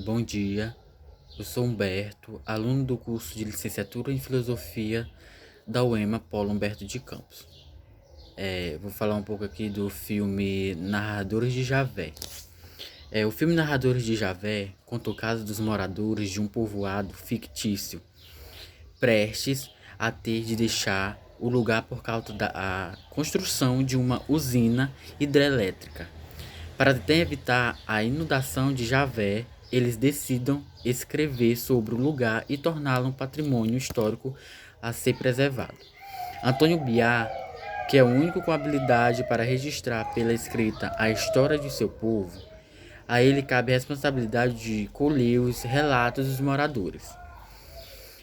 Bom dia, eu sou Humberto, aluno do curso de Licenciatura em Filosofia da UEMA Paulo Humberto de Campos. Vou falar um pouco aqui do filme Narradores de Javé. O filme Narradores de Javé conta o caso dos moradores de um povoado fictício, prestes a ter de deixar o lugar por causa da construção de uma usina hidrelétrica. Para tentar evitar a inundação de Javé, eles decidam escrever sobre o lugar e torná-lo um patrimônio histórico a ser preservado. Antônio Biá, que é o único com habilidade para registrar pela escrita a história de seu povo, a ele cabe a responsabilidade de colher os relatos dos moradores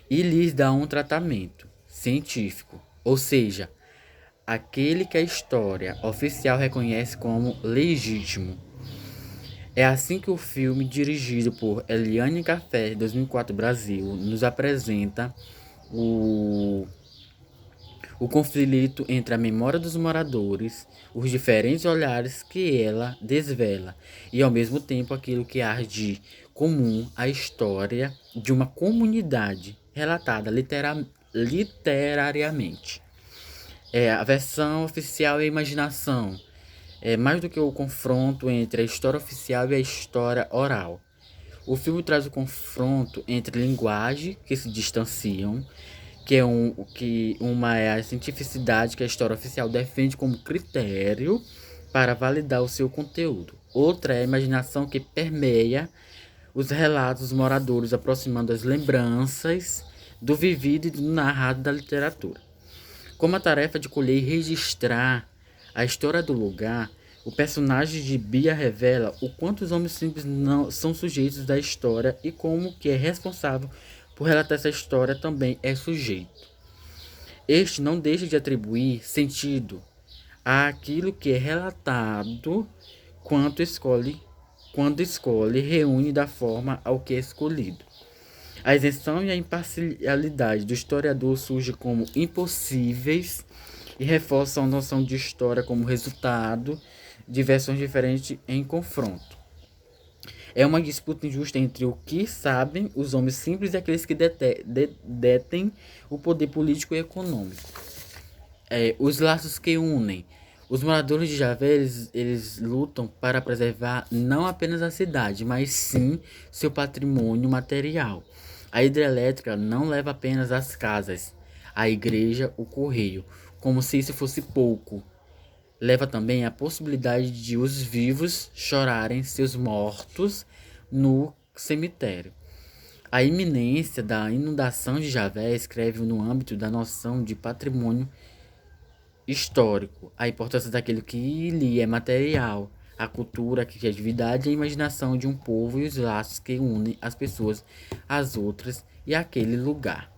e lhes dar um tratamento científico, ou seja, aquele que a história oficial reconhece como legítimo. É assim que o filme, dirigido por Eliane Café, 2004 Brasil, nos apresenta o, o conflito entre a memória dos moradores, os diferentes olhares que ela desvela, e ao mesmo tempo aquilo que há de comum à história de uma comunidade relatada literariamente. A versão oficial é a imaginação. É mais do que o confronto entre a história oficial e a história oral. O filme traz o confronto entre linguagem que se distanciam, que uma é a cientificidade que a história oficial defende como critério para validar o seu conteúdo. Outra é a imaginação que permeia os relatos dos moradores, aproximando as lembranças do vivido e do narrado da literatura. Como a tarefa de colher e registrar a história do lugar, o personagem de Bia revela o quanto os homens simples não são sujeitos da história e como que é responsável por relatar essa história também é sujeito. Este não deixa de atribuir sentido àquilo que é relatado quando escolhe reúne da forma ao que é escolhido. A isenção e a imparcialidade do historiador surgem como impossíveis e reforçam a noção de história como resultado de versões diferentes em confronto. É uma disputa injusta entre o que sabem os homens simples e aqueles que detêm o poder político e econômico. Os laços que unem. Os moradores de Javé, eles lutam para preservar não apenas a cidade, mas sim seu patrimônio material. A hidrelétrica não leva apenas as casas, a igreja, o correio, como se isso fosse pouco. Leva também a possibilidade de os vivos chorarem seus mortos no cemitério. A iminência da inundação de Javé escreve no âmbito da noção de patrimônio histórico, a importância daquilo que lhe é material, a cultura, a criatividade e a imaginação de um povo e os laços que unem as pessoas às outras e àquele lugar.